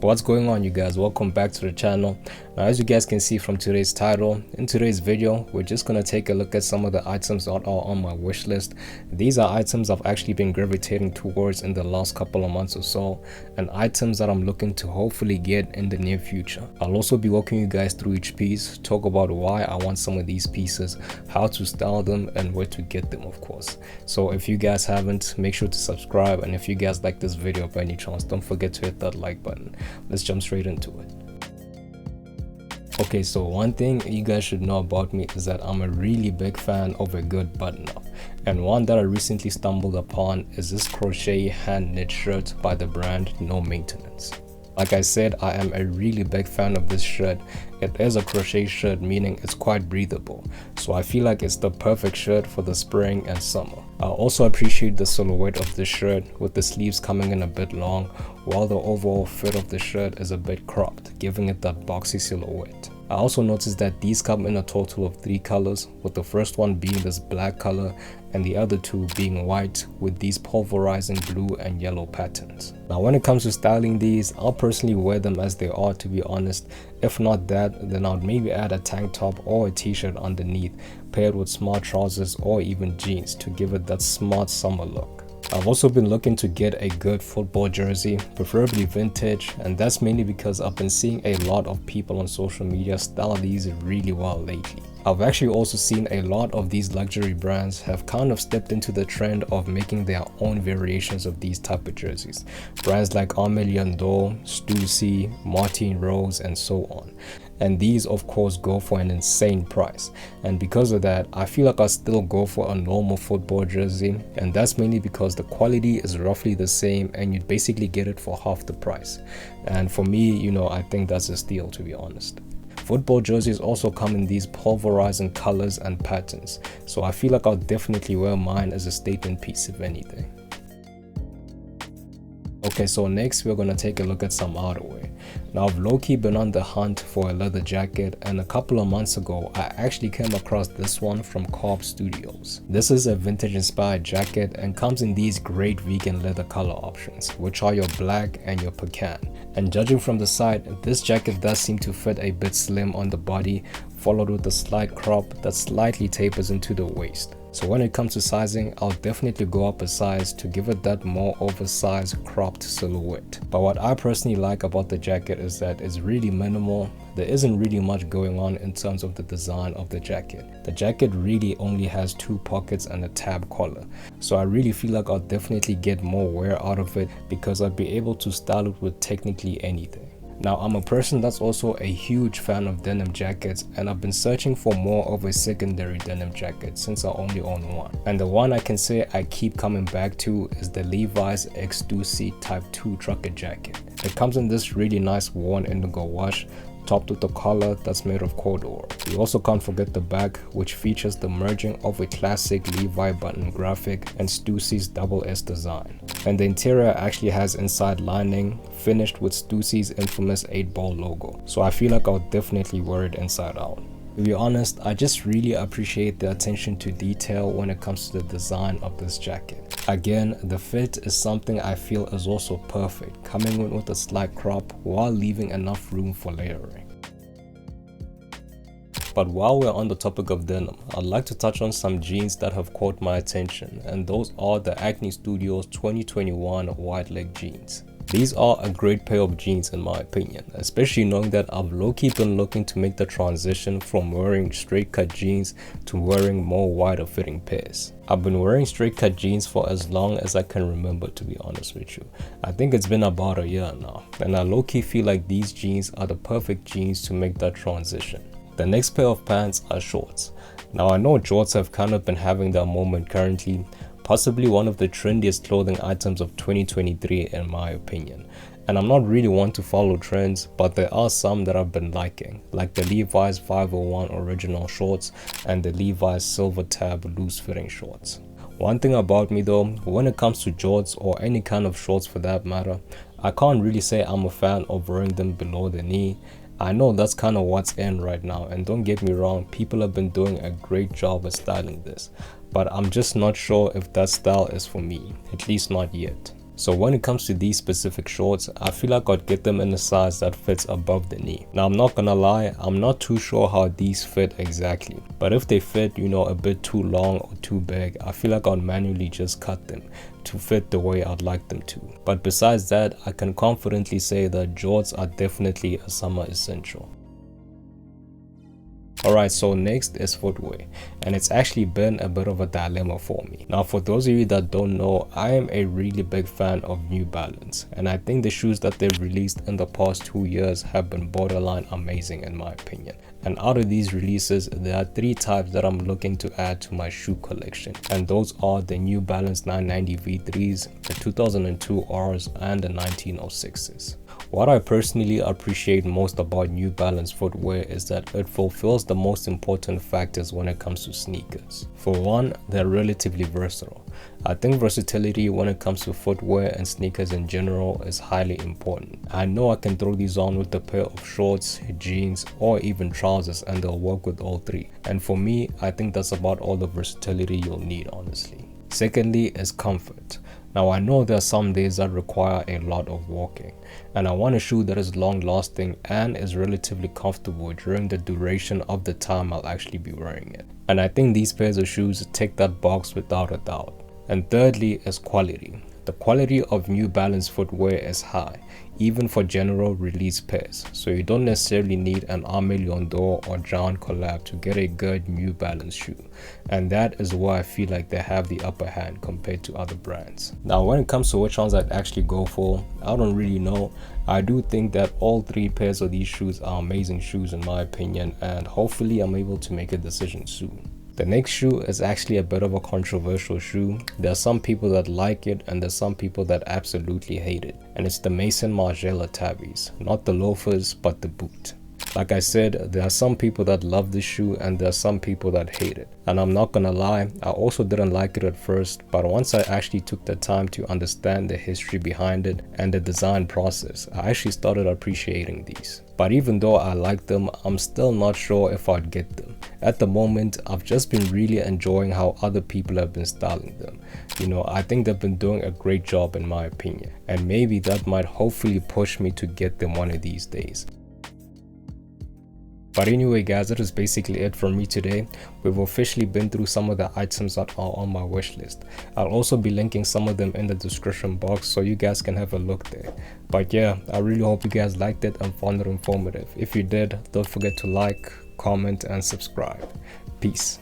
What's going on, you guys? Welcome back to the channel. Now, as you guys can see from today's title, in today's video we're just gonna take a look at some of the items that are on my wish list. These are items I've actually been gravitating towards in the last couple of months or so, and items that I'm looking to hopefully get in the near future. I'll also be walking you guys through each piece, talk about why I want some of these pieces, how to style them, and where to get them, of course. So if you guys haven't, make sure to subscribe, and if you guys like this video by any chance, don't forget to hit that like button. Let's jump straight into it. Okay, so one thing you guys should know about me is that I'm a really big fan of a good button up, and one that I recently stumbled upon is this crochet hand knit shirt by the brand No Maintenance. Like I said, I am a really big fan of this shirt. It is a crochet shirt, meaning it's quite breathable, so I feel like it's the perfect shirt for the spring and summer. I also appreciate the silhouette of this shirt, with the sleeves coming in a bit long, while the overall fit of the shirt is a bit cropped, giving it that boxy silhouette. I also noticed that these come in a total of 3 colors, with the first one being this black color and the other 2 being white with these pulverizing blue and yellow patterns. Now when it comes to styling these, I'll personally wear them as they are, to be honest. If not that, then I'd maybe add a tank top or a t-shirt underneath, paired with smart trousers or even jeans to give it that smart summer look. I've also been looking to get a good football jersey, preferably vintage, and that's mainly because I've been seeing a lot of people on social media style these really well lately. I've actually also seen a lot of these luxury brands have kind of stepped into the trend of making their own variations of these type of jerseys. Brands like Armelian Dole, Stussy, Martin Rose, and so on. And these of course go for an insane price, and because of that I feel like I still go for a normal football jersey, and that's mainly because the quality is roughly the same and you'd basically get it for half the price. And for me, you know, I think that's a steal, to be honest. Football jerseys also come in these pulverizing colors and patterns, so I feel like I'll definitely wear mine as a statement piece if anything. Okay, so next we're gonna take a look at some outerwear. Now I've low-key been on the hunt for a leather jacket, and a couple of months ago I actually came across this one from Cobb Studios. This is a vintage inspired jacket and comes in these great vegan leather color options, which are your black and your pecan. And judging from the side, this jacket does seem to fit a bit slim on the body, followed with a slight crop that slightly tapers into the waist. So when it comes to sizing, I'll definitely go up a size to give it that more oversized cropped silhouette. But what I personally like about the jacket is that it's really minimal. There isn't really much going on in terms of the design of the jacket. The jacket really only has 2 pockets and a tab collar, so I really feel like I'll definitely get more wear out of it because I'd be able to style it with technically anything. Now I'm a person that's also a huge fan of denim jackets, and I've been searching for more of a secondary denim jacket since I only own one. And the one I can say I keep coming back to is the Levi's X Stussy Type 2 trucker jacket. It comes in this really nice worn indigo wash, topped with a collar that's made of corduroy. You also can't forget the back, which features the merging of a classic Levi button graphic and Stussy's double S design. And the interior actually has inside lining finished with Stussy's infamous 8-ball logo, so I feel like I'll definitely wear it inside out. To be honest, I just really appreciate the attention to detail when it comes to the design of this jacket. Again, the fit is something I feel is also perfect, coming in with a slight crop while leaving enough room for layering. But while we're on the topic of denim, I'd like to touch on some jeans that have caught my attention, and those are the Acne Studios 2021 wide leg jeans. These are a great pair of jeans in my opinion, especially knowing that I've low-key been looking to make the transition from wearing straight cut jeans to wearing more wider fitting pairs. I've been wearing straight cut jeans for as long as I can remember, to be honest with you. I think it's been about a year now, and I low-key feel like these jeans are the perfect jeans to make that transition. The next pair of pants are shorts. Now I know shorts have kind of been having their moment currently, possibly one of the trendiest clothing items of 2023 in my opinion. And I'm not really one to follow trends, but there are some that I've been liking, like the Levi's 501 original shorts and the Levi's silver tab loose fitting shorts. One thing about me though, when it comes to jorts or any kind of shorts for that matter, I can't really say I'm a fan of wearing them below the knee. I know that's kind of what's in right now, and don't get me wrong, people have been doing a great job at styling this, but I'm just not sure if that style is for me, at least not yet. So when it comes to these specific shorts, I feel like I'd get them in a size that fits above the knee. Now I'm not gonna lie, I'm not too sure how these fit exactly, but if they fit, you know, a bit too long or too big, I feel like I'd manually just cut them to fit the way I'd like them to. But besides that, I can confidently say that jorts are definitely a summer essential. Alright, so next is footwear, and it's actually been a bit of a dilemma for me. Now for those of you that don't know, I am a really big fan of New Balance, and I think the shoes that they've released in the past 2 years have been borderline amazing in my opinion. And out of these releases, there are 3 types that I'm looking to add to my shoe collection, and those are the New Balance 990 V3s, the 2002 Rs, and the 1906s. What I personally appreciate most about New Balance footwear is that it fulfills the most important factors when it comes to sneakers. For one, they're relatively versatile. I think versatility when it comes to footwear and sneakers in general is highly important. I know I can throw these on with a pair of shorts, jeans, or even trousers and they'll work with all 3. And for me, I think that's about all the versatility you'll need, honestly. Secondly is comfort. Now I know there are some days that require a lot of walking, and I want a shoe that is long lasting and is relatively comfortable during the duration of the time I'll actually be wearing it. And I think these pairs of shoes tick that box without a doubt. And thirdly is quality. The quality of New Balance footwear is high, even for general release pairs, so you don't necessarily need an Aimé Leon d'Or or John collab to get a good New Balance shoe, and that is why I feel like they have the upper hand compared to other brands. Now when it comes to which ones I'd actually go for, I don't really know. I do think that all 3 pairs of these shoes are amazing shoes in my opinion, and hopefully I'm able to make a decision soon. The next shoe is actually a bit of a controversial shoe. There are some people that like it and there's some people that absolutely hate it. And it's the Maison Margiela Tabbies, not the loafers but the boot. Like I said, there are some people that love this shoe and there are some people that hate it. And I'm not gonna lie, I also didn't like it at first, but once I actually took the time to understand the history behind it and the design process, I actually started appreciating these. But even though I like them, I'm still not sure if I'd get them. At the moment, I've just been really enjoying how other people have been styling them. You know, I think they've been doing a great job in my opinion, and maybe that might hopefully push me to get them one of these days. But anyway guys, that is basically it from me today. We've officially been through some of the items that are on my wish list. I'll also be linking some of them in the description box so you guys can have a look there. But yeah, I really hope you guys liked it and found it informative. If you did, don't forget to like, comment and subscribe. Peace.